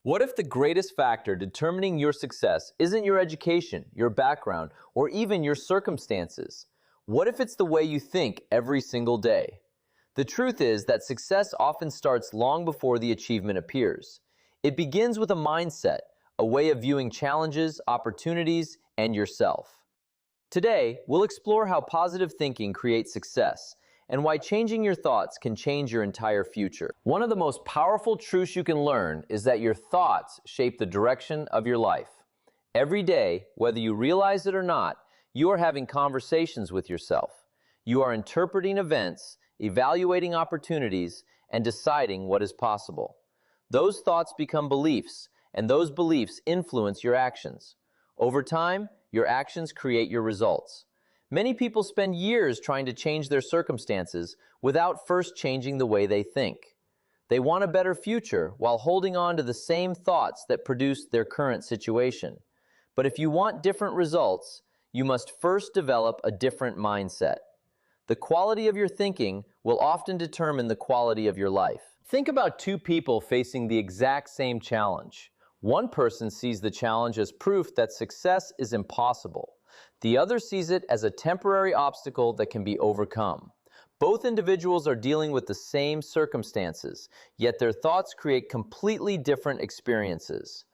What if the greatest factor determining your success isn't your education, your background, or even your circumstances? What if it's the way you think every single day? The truth is that success often starts long before the achievement appears. It begins with a mindset, a way of viewing challenges, opportunities, and yourself. Today, we'll explore how positive thinking creates success and why changing your thoughts can change your entire future. One of the most powerful truths you can learn is that your thoughts shape the direction of your life. Every day, whether you realize it or not, you are having conversations with yourself. You are interpreting events, evaluating opportunities, and deciding what is possible. Those thoughts become beliefs, and those beliefs influence your actions. Over time, your actions create your results. Many people spend years trying to change their circumstances without first changing the way they think. They want a better future while holding on to the same thoughts that produced their current situation. But if you want different results, you must first develop a different mindset. The quality of your thinking will often determine the quality of your life. Think about two people facing the exact same challenge. One person sees the challenge as proof that success is impossible. The other sees it as a temporary obstacle that can be overcome. Both individuals are dealing with the same circumstances, yet their thoughts create completely different experiences.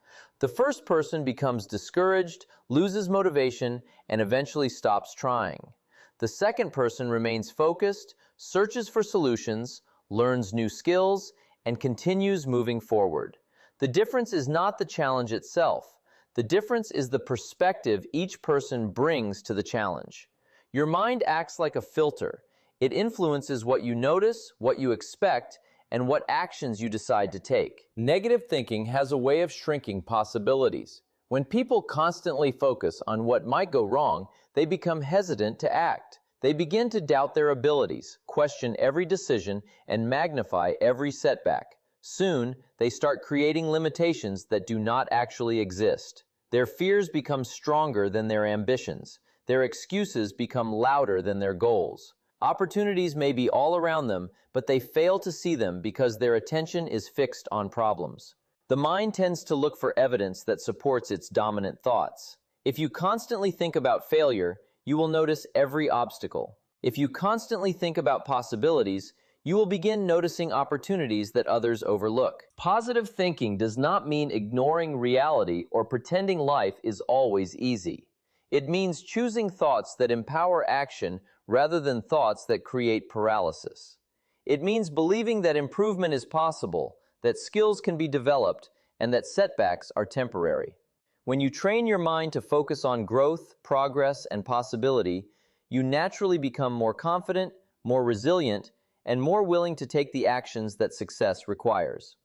The first person becomes discouraged, loses motivation, and eventually stops trying. The second person remains focused, searches for solutions, learns new skills, and continues moving forward. The difference is not the challenge itself. The difference is the perspective each person brings to the challenge. Your mind acts like a filter. It influences what you notice, what you expect, and what actions you decide to take. Negative thinking has a way of shrinking possibilities. When people constantly focus on what might go wrong, they become hesitant to act. They begin to doubt their abilities, question every decision, and magnify every setback. Soon, they start creating limitations that do not actually exist. Their fears become stronger than their ambitions. Their excuses become louder than their goals. Opportunities may be all around them, but they fail to see them because their attention is fixed on problems. The mind tends to look for evidence that supports its dominant thoughts. If you constantly think about failure, you will notice every obstacle. If you constantly think about possibilities, you will begin noticing opportunities that others overlook. Positive thinking does not mean ignoring reality or pretending life is always easy. It means choosing thoughts that empower action rather than thoughts that create paralysis. It means believing that improvement is possible, that skills can be developed, and that setbacks are temporary. When you train your mind to focus on growth, progress, and possibility, you naturally become more confident, more resilient, and more willing to take the actions that success requires.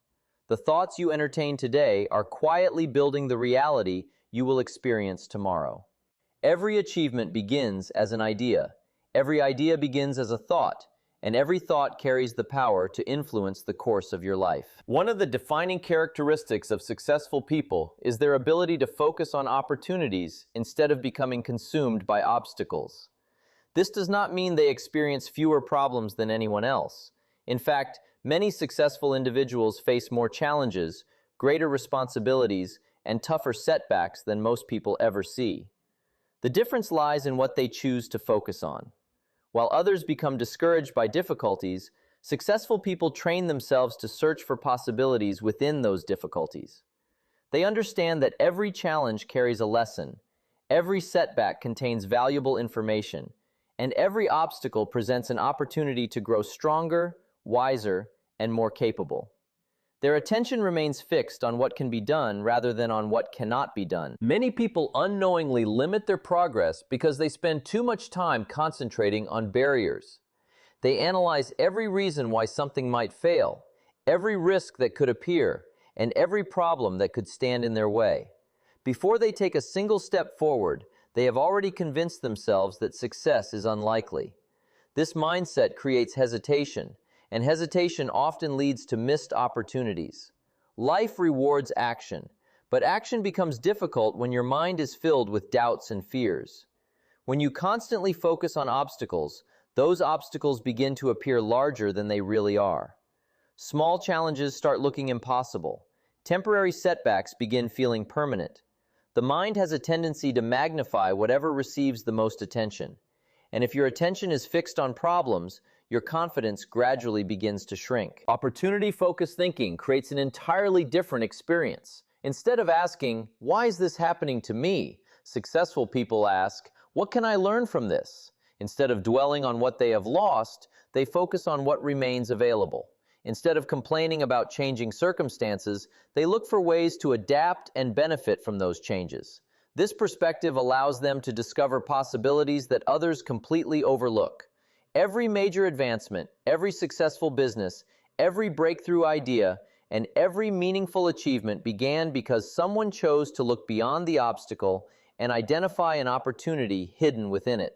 The thoughts you entertain today are quietly building the reality you will experience tomorrow. Every achievement begins as an idea. Every idea begins as a thought, and every thought carries the power to influence the course of your life. One of the defining characteristics of successful people is their ability to focus on opportunities instead of becoming consumed by obstacles. This does not mean they experience fewer problems than anyone else. In fact, many successful individuals face more challenges, greater responsibilities, and tougher setbacks than most people ever see. The difference lies in what they choose to focus on. While others become discouraged by difficulties, successful people train themselves to search for possibilities within those difficulties. They understand that every challenge carries a lesson, every setback contains valuable information, and every obstacle presents an opportunity to grow stronger, wiser, and more capable. Their attention remains fixed on what can be done rather than on what cannot be done. Many people unknowingly limit their progress because they spend too much time concentrating on barriers. They analyze every reason why something might fail, every risk that could appear, and every problem that could stand in their way. Before they take a single step forward, they have already convinced themselves that success is unlikely. This mindset creates hesitation, and hesitation often leads to missed opportunities. Life rewards action, but action becomes difficult when your mind is filled with doubts and fears. When you constantly focus on obstacles, those obstacles begin to appear larger than they really are. Small challenges start looking impossible. temporary setbacks begin feeling permanent. The mind has a tendency to magnify whatever receives the most attention. And if your attention is fixed on problems, your confidence gradually begins to shrink. Opportunity-focused thinking creates an entirely different experience. Instead of asking, "Why is this happening to me?" successful people ask, "What can I learn from this?" Instead of dwelling on what they have lost, they focus on what remains available. Instead of complaining about changing circumstances, they look for ways to adapt and benefit from those changes. This perspective allows them to discover possibilities that others completely overlook. Every major advancement, every successful business, every breakthrough idea, and every meaningful achievement began because someone chose to look beyond the obstacle and identify an opportunity hidden within it.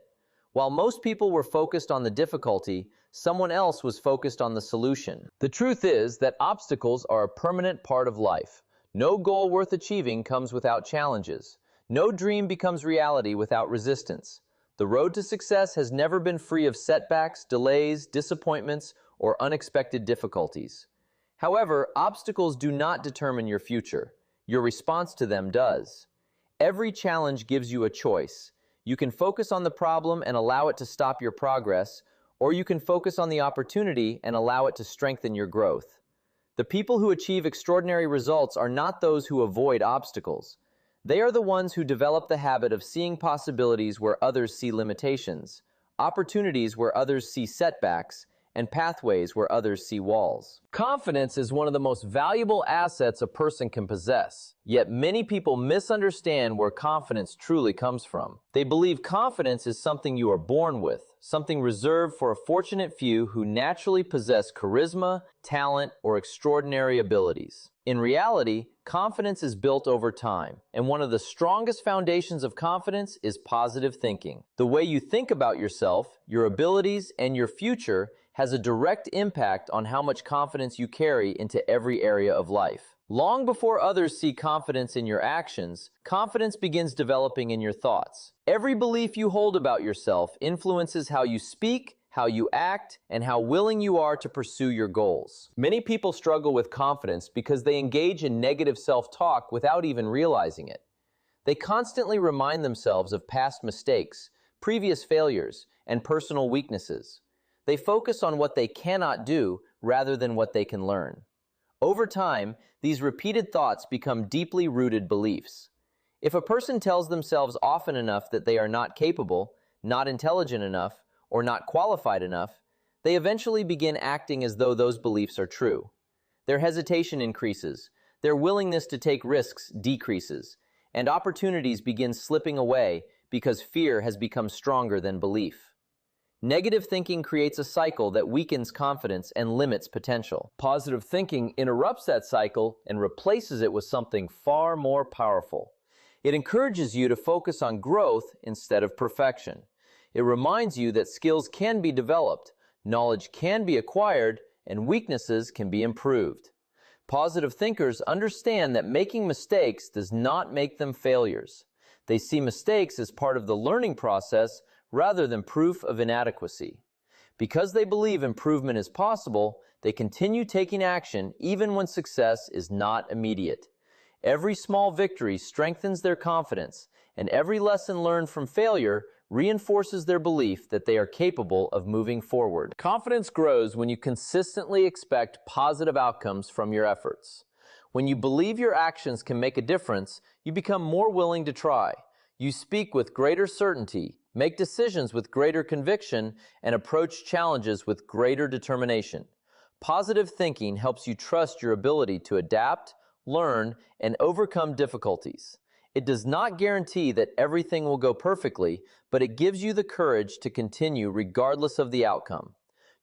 While most people were focused on the difficulty, someone else was focused on the solution. The truth is that obstacles are a permanent part of life. No goal worth achieving comes without challenges. No dream becomes reality without resistance. The road to success has never been free of setbacks, delays, disappointments, or unexpected difficulties. However, obstacles do not determine your future. Your response to them does. Every challenge gives you a choice. You can focus on the problem and allow it to stop your progress, or you can focus on the opportunity and allow it to strengthen your growth. The people who achieve extraordinary results are not those who avoid obstacles. They are the ones who develop the habit of seeing possibilities where others see limitations, opportunities where others see setbacks, and pathways where others see walls. Confidence is one of the most valuable assets a person can possess, yet many people misunderstand where confidence truly comes from. They believe confidence is something you are born with, something reserved for a fortunate few who naturally possess charisma, talent, or extraordinary abilities. In reality, confidence is built over time, and one of the strongest foundations of confidence is positive thinking. The way you think about yourself, your abilities, and your future has a direct impact on how much confidence you carry into every area of life. Long before others see confidence in your actions, confidence begins developing in your thoughts. Every belief you hold about yourself influences how you speak, how you act, and how willing you are to pursue your goals. Many people struggle with confidence because they engage in negative self-talk without even realizing it. They constantly remind themselves of past mistakes, previous failures, and personal weaknesses. They focus on what they cannot do rather than what they can learn. Over time, these repeated thoughts become deeply rooted beliefs. If a person tells themselves often enough that they are not capable, not intelligent enough, or not qualified enough, they eventually begin acting as though those beliefs are true. Their hesitation increases, their willingness to take risks decreases, and opportunities begin slipping away because fear has become stronger than belief. Negative thinking creates a cycle that weakens confidence and limits potential. Positive thinking interrupts that cycle and replaces it with something far more powerful. It encourages you to focus on growth instead of perfection. It reminds you that skills can be developed, knowledge can be acquired, and weaknesses can be improved. Positive thinkers understand that making mistakes does not make them failures. They see mistakes as part of the learning process rather than proof of inadequacy. Because they believe improvement is possible, they continue taking action even when success is not immediate. Every small victory strengthens their confidence, and every lesson learned from failure reinforces their belief that they are capable of moving forward. Confidence grows when you consistently expect positive outcomes from your efforts. When you believe your actions can make a difference, you become more willing to try. You speak with greater certainty, make decisions with greater conviction, and approach challenges with greater determination. Positive thinking helps you trust your ability to adapt, learn, and overcome difficulties. It does not guarantee that everything will go perfectly, but it gives you the courage to continue regardless of the outcome.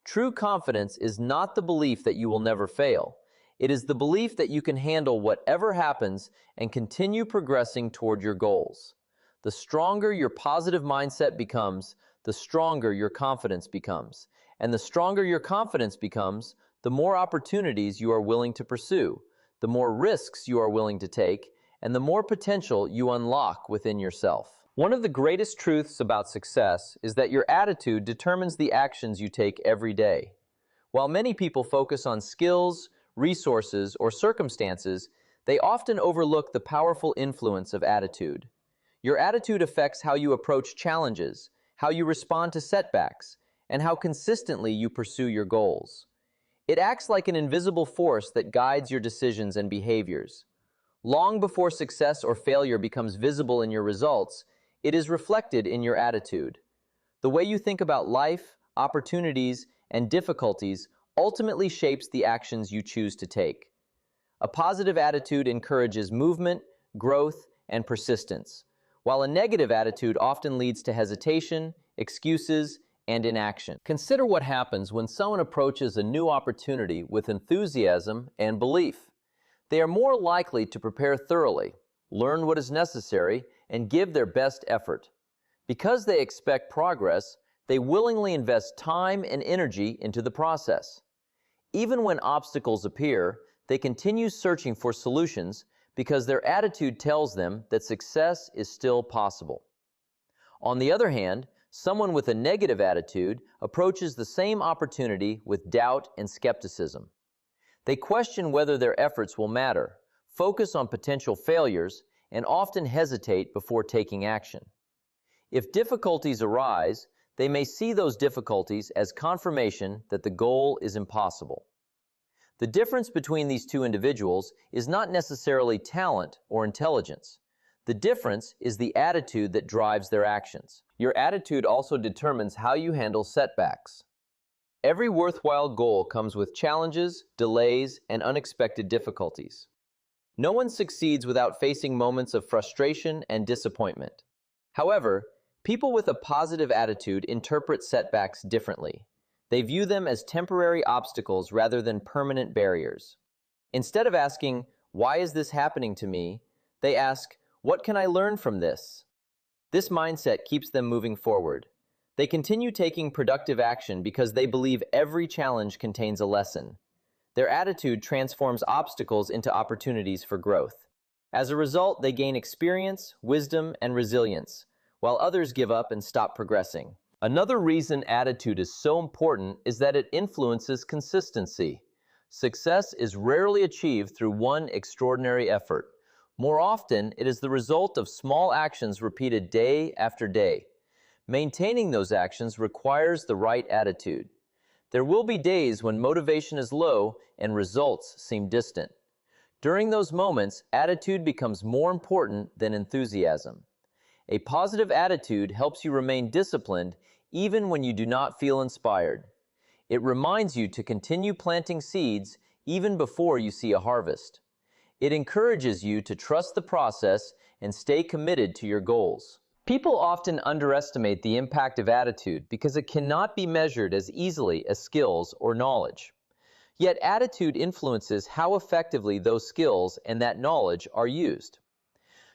True confidence is not the belief that you will never fail. It is the belief that you can handle whatever happens and continue progressing toward your goals. The stronger your positive mindset becomes, the stronger your confidence becomes. And the stronger your confidence becomes, the more opportunities you are willing to pursue, the more risks you are willing to take, and the more potential you unlock within yourself. One of the greatest truths about success is that your attitude determines the actions you take every day. While many people focus on skills, resources, or circumstances, They often overlook the powerful influence of attitude. Your attitude affects how you approach challenges, how you respond to setbacks, and how consistently you pursue your goals. It acts like an invisible force that guides your decisions and behaviors. Long before success or failure becomes visible in your results, it is reflected in your attitude. The way you think about life, opportunities, and difficulties ultimately shapes the actions you choose to take. A positive attitude encourages movement, growth, and persistence, while a negative attitude often leads to hesitation, excuses, and inaction. Consider what happens when someone approaches a new opportunity with enthusiasm and belief. They are more likely to prepare thoroughly, learn what is necessary, and give their best effort. Because they expect progress, they willingly invest time and energy into the process. Even when obstacles appear, they continue searching for solutions because their attitude tells them that success is still possible. On the other hand, someone with a negative attitude approaches the same opportunity with doubt and skepticism. They question whether their efforts will matter, focus on potential failures, and often hesitate before taking action. If difficulties arise, they may see those difficulties as confirmation that the goal is impossible. The difference between these two individuals is not necessarily talent or intelligence. The difference is the attitude that drives their actions. Your attitude also determines how you handle setbacks. Every worthwhile goal comes with challenges, delays, and unexpected difficulties. No one succeeds without facing moments of frustration and disappointment. However, people with a positive attitude interpret setbacks differently. They view them as temporary obstacles rather than permanent barriers. Instead of asking, "Why is this happening to me?" they ask, "What can I learn from this?" This mindset keeps them moving forward. They continue taking productive action because they believe every challenge contains a lesson. Their attitude transforms obstacles into opportunities for growth. As a result, they gain experience, wisdom, and resilience, while others give up and stop progressing. Another reason attitude is so important is that it influences consistency. Success is rarely achieved through one extraordinary effort. More often, it is the result of small actions repeated day after day. Maintaining those actions requires the right attitude. There will be days when motivation is low and results seem distant. During those moments, attitude becomes more important than enthusiasm. A positive attitude helps you remain disciplined even when you do not feel inspired. It reminds you to continue planting seeds even before you see a harvest. It encourages you to trust the process and stay committed to your goals. People often underestimate the impact of attitude because it cannot be measured as easily as skills or knowledge. Yet attitude influences how effectively those skills and that knowledge are used.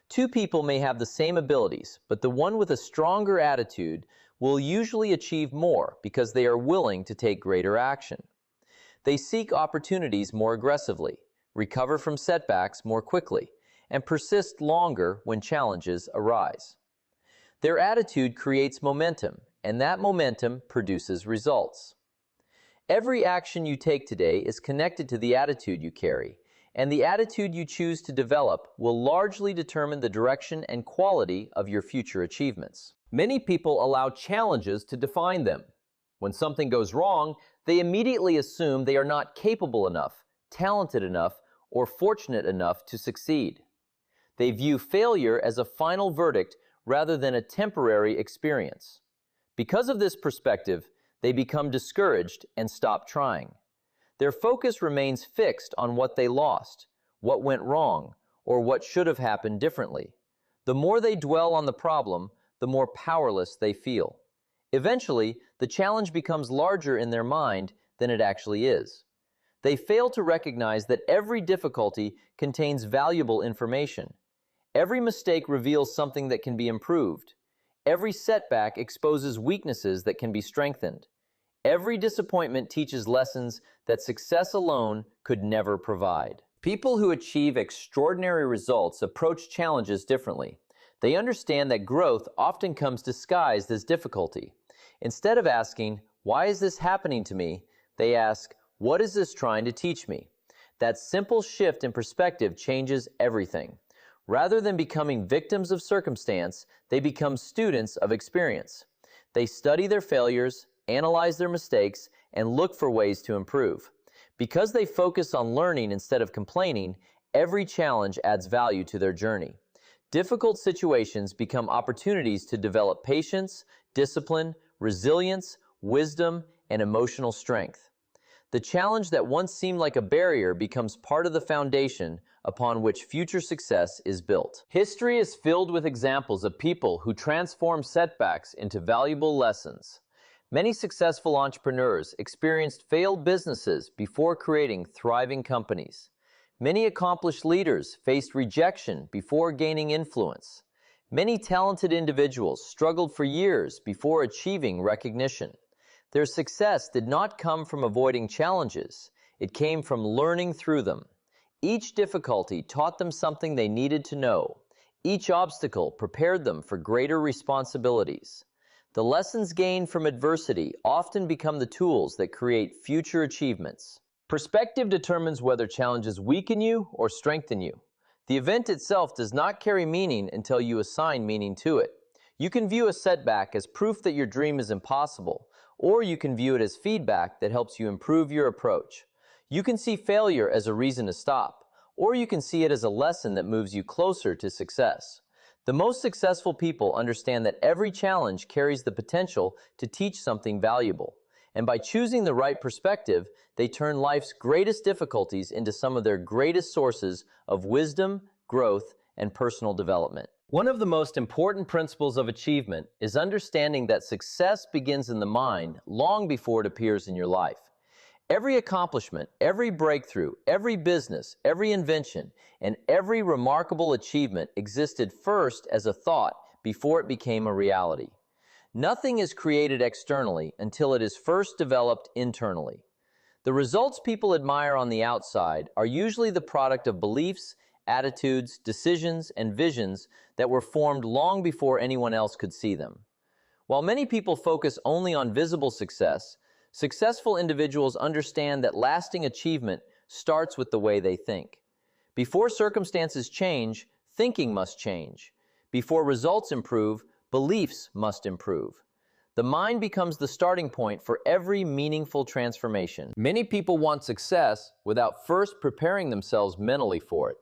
Two people may have the same abilities, but the one with a stronger attitude will usually achieve more because they are willing to take greater action. They seek opportunities more aggressively, recover from setbacks more quickly, and persist longer when challenges arise. Their attitude creates momentum, and that momentum produces results. Every action you take today is connected to the attitude you carry, and the attitude you choose to develop will largely determine the direction and quality of your future achievements. Many people allow challenges to define them. When something goes wrong, they immediately assume they are not capable enough, talented enough, or fortunate enough to succeed. They view failure as a final verdict rather than a temporary experience. Because of this perspective, they become discouraged and stop trying. Their focus remains fixed on what they lost, what went wrong, or what should have happened differently. The more they dwell on the problem, the more powerless they feel. Eventually, the challenge becomes larger in their mind than it actually is. They fail to recognize that every difficulty contains valuable information. Every mistake reveals something that can be improved. Every setback exposes weaknesses that can be strengthened. Every disappointment teaches lessons that success alone could never provide. People who achieve extraordinary results approach challenges differently. They understand that growth often comes disguised as difficulty. Instead of asking, "Why is this happening to me?" they ask, "What is this trying to teach me?" That simple shift in perspective changes everything. Rather than becoming victims of circumstance, they become students of experience. They study their failures, analyze their mistakes, and look for ways to improve. Because they focus on learning instead of complaining, every challenge adds value to their journey. Difficult situations become opportunities to develop patience, discipline, resilience, wisdom, and emotional strength. The challenge that once seemed like a barrier becomes part of the foundation upon which future success is built. History is filled with examples of people who transform setbacks into valuable lessons. Many successful entrepreneurs experienced failed businesses before creating thriving companies. Many accomplished leaders faced rejection before gaining influence. Many talented individuals struggled for years before achieving recognition. Their success did not come from avoiding challenges. It came from learning through them. Each difficulty taught them something they needed to know. Each obstacle prepared them for greater responsibilities. The lessons gained from adversity often become the tools that create future achievements. Perspective determines whether challenges weaken you or strengthen you. The event itself does not carry meaning until you assign meaning to it. You can view a setback as proof that your dream is impossible, or you can view it as feedback that helps you improve your approach. You can see failure as a reason to stop, or you can see it as a lesson that moves you closer to success. The most successful people understand that every challenge carries the potential to teach something valuable. And by choosing the right perspective, they turn life's greatest difficulties into some of their greatest sources of wisdom, growth, and personal development. One of the most important principles of achievement is understanding that success begins in the mind long before it appears in your life. Every accomplishment, every breakthrough, every business, every invention, and every remarkable achievement existed first as a thought before it became a reality. Nothing is created externally until it is first developed internally. The results people admire on the outside are usually the product of beliefs, attitudes, decisions, and visions that were formed long before anyone else could see them. While many people focus only on visible success, successful individuals understand that lasting achievement starts with the way they think. Before circumstances change, thinking must change. Before results improve, beliefs must improve. The mind becomes the starting point for every meaningful transformation. Many people want success without first preparing themselves mentally for it.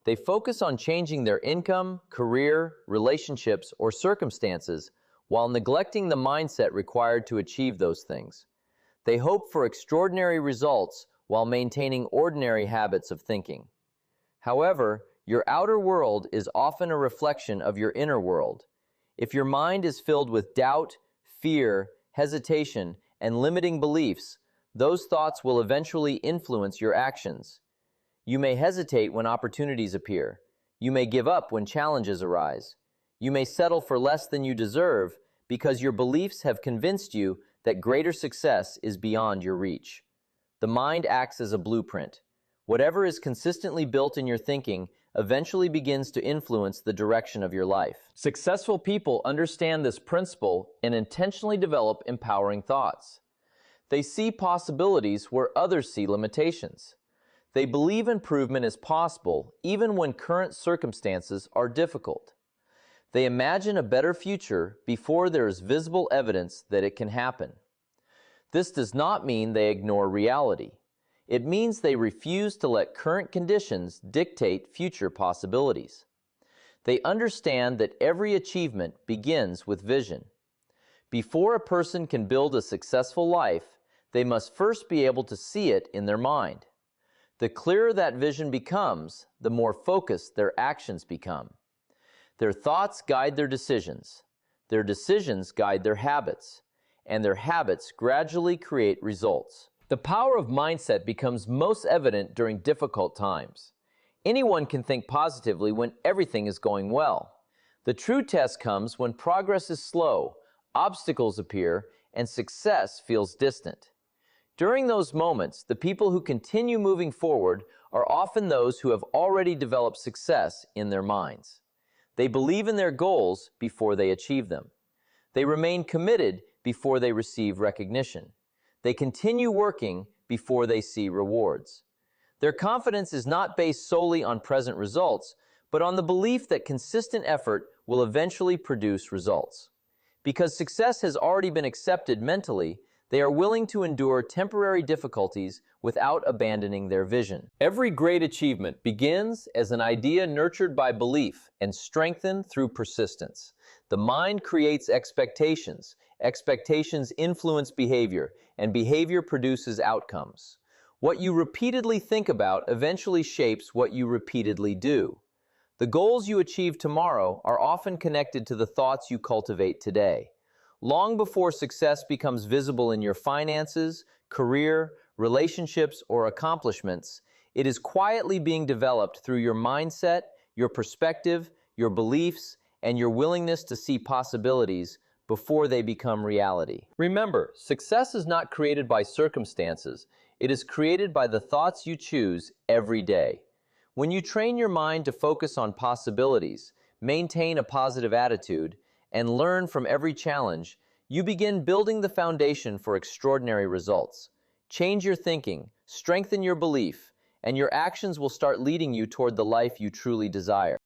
They focus on changing their income, career, relationships, or circumstances while neglecting the mindset required to achieve those things. They hope for extraordinary results while maintaining ordinary habits of thinking. However, your outer world is often a reflection of your inner world. If your mind is filled with doubt, fear, hesitation, and limiting beliefs, those thoughts will eventually influence your actions. You may hesitate when opportunities appear. You may give up when challenges arise. You may settle for less than you deserve because your beliefs have convinced you that greater success is beyond your reach. The mind acts as a blueprint. Whatever is consistently built in your thinking eventually begins to influence the direction of your life. Successful people understand this principle and intentionally develop empowering thoughts. They see possibilities where others see limitations. They believe improvement is possible even when current circumstances are difficult. They imagine a better future before there is visible evidence that it can happen. This does not mean they ignore reality. It means they refuse to let current conditions dictate future possibilities. They understand that every achievement begins with vision. Before a person can build a successful life, they must first be able to see it in their mind. The clearer that vision becomes, the more focused their actions become. Their thoughts guide their decisions guide their habits, and their habits gradually create results. The power of mindset becomes most evident during difficult times. Anyone can think positively when everything is going well. The true test comes when progress is slow, obstacles appear, and success feels distant. During those moments, the people who continue moving forward are often those who have already developed success in their minds. They believe in their goals before they achieve them. They remain committed before they receive recognition. They continue working before they see rewards. Their confidence is not based solely on present results, but on the belief that consistent effort will eventually produce results. Because success has already been accepted mentally, they are willing to endure temporary difficulties without abandoning their vision. Every great achievement begins as an idea nurtured by belief and strengthened through persistence. The mind creates expectations. Expectations influence behavior, and behavior produces outcomes. What you repeatedly think about eventually shapes what you repeatedly do. The goals you achieve tomorrow are often connected to the thoughts you cultivate today. Long before success becomes visible in your finances, career, relationships, or accomplishments, it is quietly being developed through your mindset, your perspective, your beliefs, and your willingness to see possibilities before they become reality. Remember, success is not created by circumstances. It is created by the thoughts you choose every day. When you train your mind to focus on possibilities, maintain a positive attitude, and learn from every challenge, you begin building the foundation for extraordinary results. Change your thinking, strengthen your belief, and your actions will start leading you toward the life you truly desire.